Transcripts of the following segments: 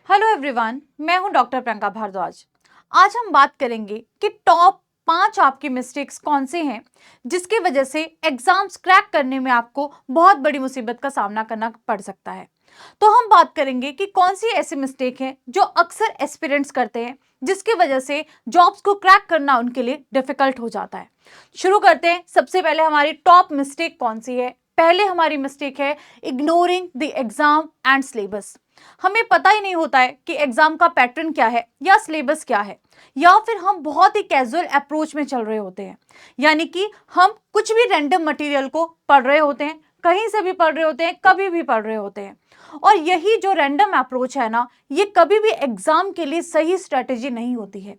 Hello everyone, मैं हूं doctor Priyanka Bhardwaj. आज हम बात करेंगे कि टॉप 5 आपकी मिस्टेक्स कौन से हैं जिसकी वजह से एग्जाम्स क्रैक करने में आपको बहुत बड़ी मुसीबत का सामना करना पड़ सकता है। तो हम बात करेंगे कि कौन सी ऐसी मिस्टेक है जो अक्सर एस्पिरेंट्स करते हैं जिसकी वजह से जॉब्स को क्रैक करना उनके लिए डिफिकल्ट हो जाता है। शुरू करते हैं। सबसे पहले हमारी टॉप मिस्टेक कौन सी है? पहले हमारी मिस्टेक है ignoring the exam and syllabus. हमें पता ही नहीं होता है कि एग्जाम का पैटर्न क्या है या सिलेबस क्या है, या फिर हम बहुत ही कैजुअल अप्रोच में चल रहे होते हैं। यानी कि हम कुछ भी रैंडम मटेरियल को पढ़ रहे होते हैं, कहीं से भी पढ़ रहे होते हैं, कभी भी पढ़ रहे होते हैं। और यही जो रैंडम अप्रोच है ना, ये कभी भी एग्जाम के लिए सही स्ट्रेटेजी नहीं होती है।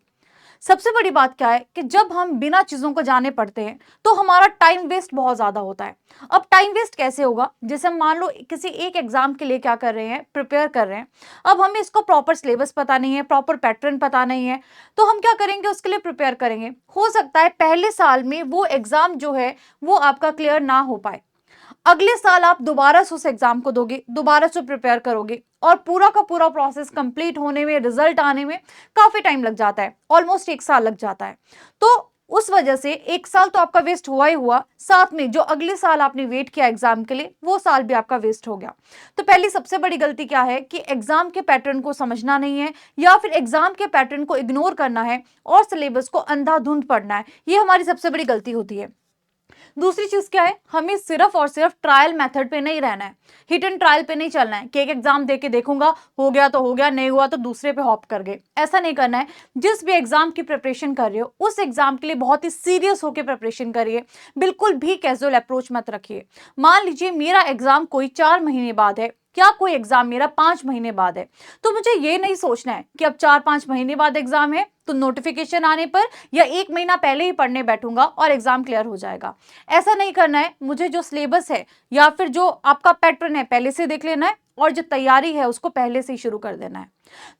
सबसे बड़ी बात क्या है कि जब हम बिना चीजों को जाने पड़ते हैं तो हमारा टाइम वेस्ट बहुत ज्यादा होता है। अब टाइम वेस्ट कैसे होगा? जैसे हम मान लो किसी एक एग्जाम के लिए क्या कर रहे हैं, प्रिपेयर कर रहे हैं। अब हमें इसको प्रॉपर सिलेबस पता नहीं है, प्रॉपर पैटर्न पता नहीं है, तो हम क्या करेंगे? उसके लिए प्रिपेयर करेंगे। हो सकता है पहले साल में वो एग्जाम जो है वो आपका क्लियर ना हो पाए। अगले साल आप दोबारा से उस एग्जाम को दोगे, दोबारा से प्रिपेयर करोगे, और पूरा का पूरा प्रोसेस कंप्लीट होने में, रिजल्ट आने में काफी टाइम लग जाता है। ऑलमोस्ट 1 साल लग जाता है। तो उस वजह से 1 साल तो आपका वेस्ट हुआ ही हुआ, साथ में जो अगले साल आपने वेट किया एग्जाम के लिए वो साल भी आपका वेस्ट हो गया। तो पहली सबसे बड़ी गलती क्या है कि एग्जाम के पैटर्न को समझना नहीं है, या फिर एग्जाम के पैटर्न को इग्नोर करना है और सिलेबस को अंधाधुंध पढ़ना है। ये हमारी सबसे बड़ी गलती होती है। दूसरी चीज क्या है? हमें सिर्फ और सिर्फ ट्रायल मेथड पे नहीं रहना है, हिट एंड ट्रायल पे नहीं चलना है कि एक एग्जाम दे के देखूंगा, हो गया तो हो गया, नहीं हुआ तो दूसरे पे हॉप कर गए। ऐसा नहीं करना है। जिस भी एग्जाम की प्रिपरेशन कर रहे हो उस एग्जाम के लिए बहुत ही सीरियस होकर प्रिपरेशन करिए। बिल्कुल भी कैजुअल अप्रोच मत रखिए। मान लीजिए मेरा एग्जाम कोई 4 महीने बाद है, क्या कोई एग्जाम मेरा 5 महीने बाद है, तो मुझे ये नहीं सोचना है कि अब 4-5 महीने बाद एग्जाम है तो नोटिफिकेशन आने पर या 1 महीना पहले ही पढ़ने बैठूंगा और एग्जाम क्लियर हो जाएगा। ऐसा नहीं करना है। मुझे जो सिलेबस है या फिर जो आपका पैटर्न है पहले से देख लेना है, और जो तैयारी है उसको पहले से ही शुरू कर देना है।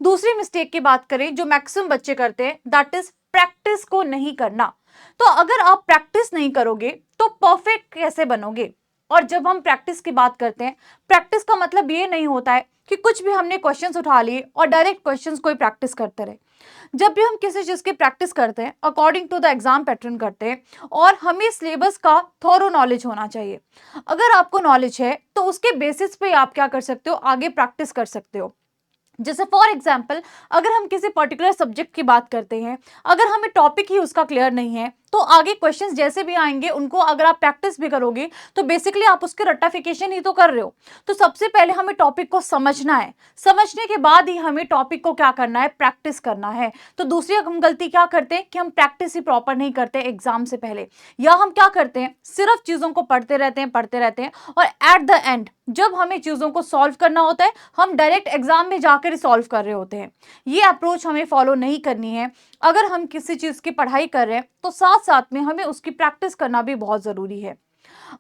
दूसरी मिस्टेक की बात करें जो मैक्सिमम बच्चे करते हैं, दैट इज प्रैक्टिस को नहीं करना। तो अगर आप प्रैक्टिस नहीं करोगे तो परफेक्ट कैसे बनोगे? और जब हम प्रैक्टिस की बात करते हैं, प्रैक्टिस का मतलब ये नहीं होता है कि कुछ भी हमने क्वेश्चंस उठा लिए और डायरेक्ट क्वेश्चंस को ही प्रैक्टिस करते रहे। जब भी हम किसी चीज की प्रैक्टिस करते हैं according to the exam pattern करते हैं, और हमें सिलेबस का थॉरो नॉलेज होना चाहिए। अगर आपको नॉलेज है तो उसके बेसिस पे आप क्या कर सकते हो? आगे प्रैक्टिस कर सकते हो। जैसे फॉर एग्जाम्पल, अगर हम किसी पर्टिकुलर सब्जेक्ट की बात करते हैं, अगर हमें टॉपिक ही उसका क्लियर नहीं है तो आगे क्वेश्चंस जैसे भी आएंगे उनको अगर आप प्रैक्टिस भी करोगे तो बेसिकली आप उसके रट्टाफिकेशन ही तो कर रहे हो। तो सबसे पहले हमें टॉपिक को समझना है, समझने के बाद ही हमें टॉपिक को क्या करना है? प्रैक्टिस करना है। तो दूसरी हम गलती क्या करते हैं कि हम प्रैक्टिस ही प्रॉपर नहीं करते एग्जाम से पहले, या हम क्या करते हैं? सिर्फ चीजों को पढ़ते रहते हैं और एट द एंड जब हमें चीजों को सॉल्व करना होता है हम डायरेक्ट एग्जाम में जाकर सॉल्व कर रहे होते हैं। ये अप्रोच हमें फॉलो नहीं करनी है। अगर हम किसी चीज की पढ़ाई कर रहे हैं तो साथ साथ में हमें उसकी प्रैक्टिस करना भी बहुत जरूरी है।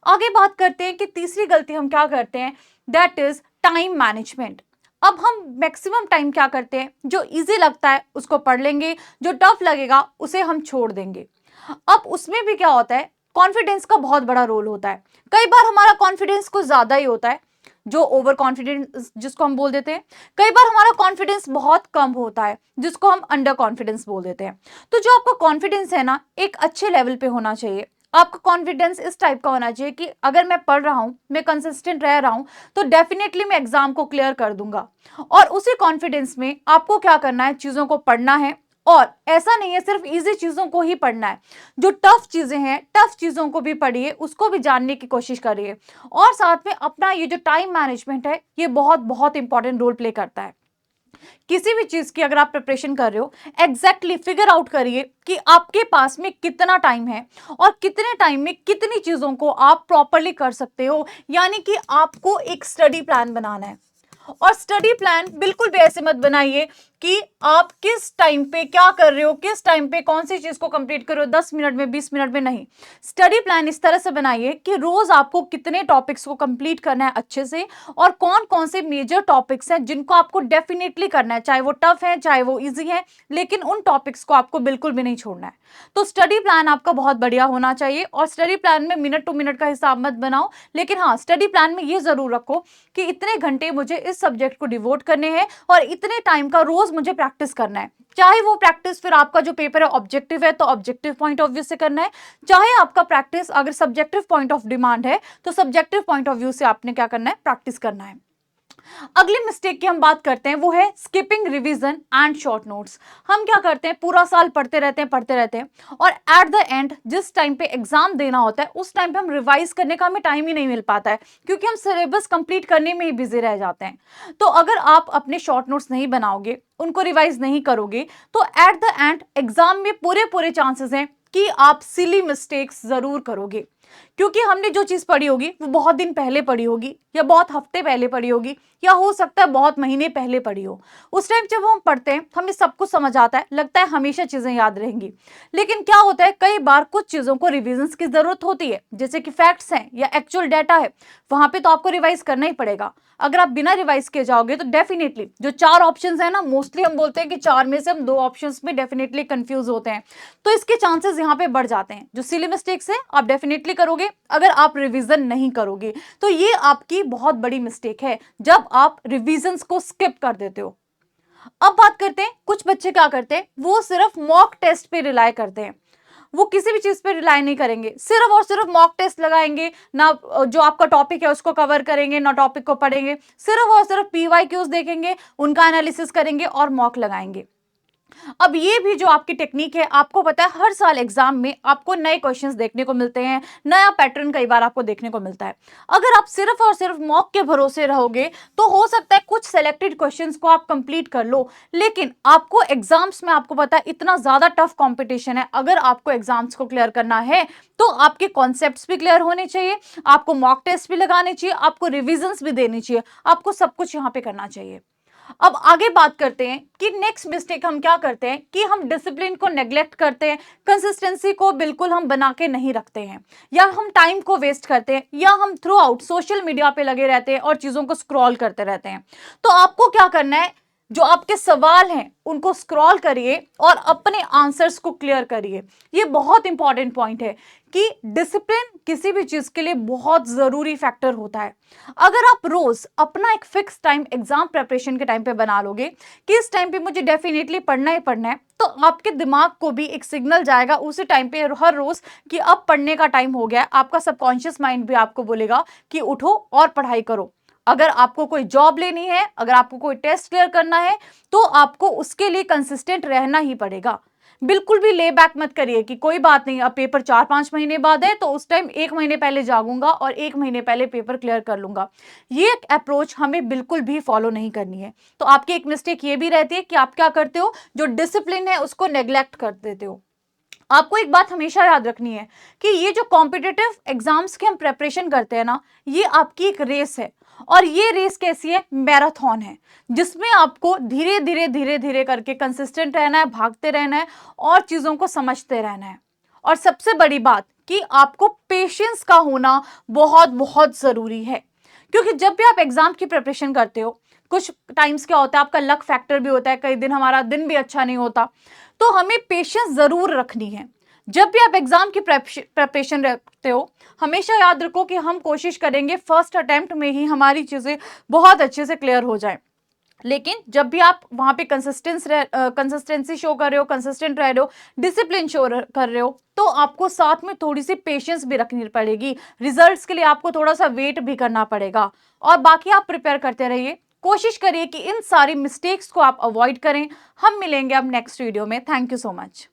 आगे बात करते हैं कि तीसरी गलती हम क्या करते हैं, दैट इज टाइम मैनेजमेंट। अब हम मैक्सिमम टाइम क्या करते हैं? जो इजी लगता है उसको पढ़ लेंगे, जो टफ लगेगा उसे हम छोड़ देंगे। अब उसमें भी क्या होता है? कॉन्फिडेंस का बहुत बड़ा रोल होता है। कई बार हमारा कॉन्फिडेंस कुछ ज्यादा ही होता है, जो ओवर कॉन्फिडेंस जिसको हम बोल देते हैं। कई बार हमारा कॉन्फिडेंस बहुत कम होता है जिसको हम अंडर कॉन्फिडेंस बोल देते हैं। तो जो आपका कॉन्फिडेंस है ना, एक अच्छे लेवल पे होना चाहिए। आपका कॉन्फिडेंस इस टाइप का होना चाहिए कि अगर मैं पढ़ रहा हूं, मैं कंसिस्टेंट रह रहा हूं, तो डेफिनेटली मैं एग्जाम को क्लियर कर दूंगा। और उसी कॉन्फिडेंस में आपको क्या करना है? चीजों को पढ़ना है। और ऐसा नहीं है सिर्फ इजी चीजों को ही पढ़ना है, जो टफ चीजें हैं टफ चीजों को भी पढ़िए, उसको भी जानने की कोशिश करिए। और साथ में अपना ये जो टाइम मैनेजमेंट है ये बहुत बहुत इंपॉर्टेंट रोल प्ले करता है। किसी भी चीज की अगर आप प्रिपरेशन कर रहे हो, एग्जैक्टली फिगर आउट करिए कि आपके पास में कितना टाइम है और कितने टाइम में कितनी चीजों को आप प्रॉपरली कर सकते हो। यानी कि आपको एक स्टडी प्लान बनाना है। और स्टडी प्लान बिल्कुल भी ऐसे मत बनाइए कि आप किस टाइम पे क्या कर रहे हो, किस टाइम पे कौन सी चीज को कंप्लीट कर रहे हो, 10 मिनट में 20 मिनट में नहीं। स्टडी प्लान इस तरह से बनाइए कि रोज आपको कितने टॉपिक्स को कंप्लीट करना है अच्छे से, और कौन कौन से मेजर टॉपिक्स हैं जिनको आपको डेफिनेटली करना है, चाहे वो टफ है चाहे वो इजी है, लेकिन उन टॉपिक्स को आपको बिल्कुल भी नहीं छोड़ना है। तो स्टडी प्लान आपका बहुत बढ़िया होना चाहिए। और स्टडी प्लान में मिनट टू मिनट का हिसाब मत बनाओ, लेकिन हाँ, स्टडी प्लान में ये जरूर रखो कि इतने घंटे मुझे इस उस सब्जेक्ट को डिवोट करने हैं और इतने टाइम का रोज मुझे प्रैक्टिस करना है। चाहे वो प्रैक्टिस फिर आपका जो पेपर है ऑब्जेक्टिव है तो ऑब्जेक्टिव पॉइंट ऑफ व्यू से करना है, चाहे आपका प्रैक्टिस अगर सब्जेक्टिव पॉइंट ऑफ डिमांड है तो सब्जेक्टिव पॉइंट ऑफ व्यू से आपने क्या करना है, प्रैक्टिस करना है। अगली मिस्टेक की हम बात करते हैं वो है skipping revision and short notes. हम क्या करते हैं, पूरा साल पढ़ते रहते हैं और एट द एंड जिस टाइम पे एग्जाम देना होता है उस टाइम पे हम रिवाइज करने का हमें टाइम ही नहीं मिल पाता है, क्योंकि हम सिलेबस कंप्लीट करने में ही बिजी रह जाते हैं। तो अगर आप अपने शॉर्ट नोट्स नहीं बनाओगे, उनको रिवाइज नहीं करोगे, तो एट द एंड एग्जाम में पूरे चांसेस हैं कि आप सिली मिस्टेक्स जरूर करोगे, क्योंकि हमने जो चीज पढ़ी होगी वो बहुत दिन पहले पढ़ी होगी या बहुत हफ्ते पहले पढ़ी होगी या हो सकता है बहुत महीने पहले पढ़ी हो। उस टाइम जब हम पढ़ते हैं हमें सब कुछ समझ आता है, लगता है हमेशा चीजें याद रहेंगी, लेकिन क्या होता है कई बार कुछ चीजों को रिविजन्स की जरूरत होती है, जैसे कि फैक्ट्स हैं या एक्चुअल डाटा है, वहां पे तो आपको रिवाइज करना ही पड़ेगा। अगर आप बिना रिवाइज किए जाओगे तो डेफिनेटली जो 4 ऑप्शंस है ना, मोस्टली हम बोलते हैं कि 4 में से हम 2 ऑप्शंस में डेफिनेटली कंफ्यूज होते हैं, तो इसके चांसेस यहाँ पे बढ़ जाते हैं। जो सिली मिस्टेक्स है आप डेफिनेटली करोगे अगर आप रिवीजन नहीं करोगे, तो ये आपकी बहुत बड़ी मिस्टेक है जब आप रिवीजन्स को स्किप कर देते हो। अब बात करते हैं कुछ बच्चे क्या करते हैं, वो सिर्फ मॉक टेस्ट पे रिलाय करते हैं, वो किसी भी चीज पे रिलाय नहीं करेंगे, सिर्फ और सिर्फ मॉक टेस्ट लगाएंगे ना, जो आपका टॉपिक है उसको कवर करेंगे ना टॉपिक को पढ़ेंगे, सिर्फ और सिर्फ PYQs देखेंगे, उनका एनालिसिस करेंगे और मॉक लगाएंगे। अब ये भी जो आपकी टेक्निक है, आपको पता है हर साल एग्जाम में आपको नए क्वेश्चंस देखने को मिलते हैं, नया पैटर्न कई बार आपको देखने को मिलता है। अगर आप सिर्फ और सिर्फ मॉक के भरोसे रहोगे तो हो सकता है कुछ सेलेक्टेड क्वेश्चंस को आप कंप्लीट कर लो, लेकिन आपको एग्जाम्स में आपको पता है इतना ज्यादा टफ कंपटीशन है। अगर आपको एग्जाम्स को क्लियर करना है तो आपके कॉन्सेप्ट्स भी क्लियर होने चाहिए, आपको मॉक टेस्ट भी लगाने चाहिए, आपको रिविजन्स भी देनी चाहिए, आपको सब कुछ यहाँ पे करना चाहिए। अब आगे बात करते हैं कि नेक्स्ट मिस्टेक हम क्या करते हैं कि हम डिसिप्लिन को नेग्लेक्ट करते हैं, कंसिस्टेंसी को बिल्कुल हम बना के नहीं रखते हैं, या हम टाइम को वेस्ट करते हैं, या हम थ्रू आउट सोशल मीडिया पे लगे रहते हैं और चीजों को स्क्रॉल करते रहते हैं। तो आपको क्या करना है, जो आपके सवाल हैं उनको स्क्रॉल करिए और अपने आंसर्स को क्लियर करिए। ये बहुत इंपॉर्टेंट पॉइंट है कि डिसिप्लिन किसी भी चीज के लिए बहुत जरूरी फैक्टर होता है। अगर आप रोज अपना एक फिक्स टाइम एग्जाम प्रिपरेशन के टाइम पे बना लोगे कि इस टाइम पे मुझे डेफिनेटली पढ़ना ही पढ़ना है, तो आपके दिमाग को भी एक सिग्नल जाएगा उसी टाइम पे हर रोज कि अब पढ़ने का टाइम हो गया है। आपका सबकॉन्शियस माइंड भी आपको बोलेगा कि उठो और पढ़ाई करो। अगर आपको कोई जॉब लेनी है, अगर आपको कोई टेस्ट क्लियर करना है, तो आपको उसके लिए कंसिस्टेंट रहना ही पड़ेगा। बिल्कुल भी ले बैक मत करिए कि कोई बात नहीं, अब पेपर 4-5 महीने बाद है तो उस टाइम 1 महीने पहले जागूंगा और 1 महीने पहले पेपर क्लियर कर लूंगा। ये एक अप्रोच हमें बिल्कुल भी फॉलो नहीं करनी है। तो आपकी एक मिस्टेक ये भी रहती है कि आप क्या करते हो, जो डिसिप्लिन है उसको नेग्लेक्ट कर देते हो। आपको एक बात हमेशा याद रखनी है कि ये जो कॉम्पिटिटिव एग्जाम्स की हम प्रेपरेशन करते हैं ना, ये आपकी एक रेस है, और ये रेस कैसी है, मैराथन है, जिसमें आपको धीरे धीरे करके कंसिस्टेंट रहना है, भागते रहना है और चीजों को समझते रहना है। और सबसे बड़ी बात कि आपको पेशेंस का होना बहुत बहुत जरूरी है, क्योंकि जब भी आप एग्जाम की प्रिपरेशन करते हो, कुछ टाइम्स क्या होता है आपका लक फैक्टर भी होता है, कई दिन हमारा दिन भी अच्छा नहीं होता, तो हमें पेशेंस जरूर रखनी है। जब भी आप एग्जाम की प्रिपरेशन रखते हो, हमेशा याद रखो कि हम कोशिश करेंगे फर्स्ट अटेम्प्ट में ही हमारी चीजें बहुत अच्छे से क्लियर हो जाए। लेकिन जब भी आप वहां पे कंसिस्टेंसी शो कर रहे हो, कंसिस्टेंट रह रहे हो, डिसिप्लिन शो कर रहे हो, तो आपको साथ में थोड़ी सी पेशेंस भी रखनी पड़ेगी। रिजल्ट्स के लिए आपको थोड़ा सा वेट भी करना पड़ेगा। और बाकी आप प्रिपेयर करते रहिए, कोशिश करिए कि इन सारी मिस्टेक्स को आप अवॉइड करें। हम मिलेंगे अब नेक्स्ट वीडियो में। Thank you so much.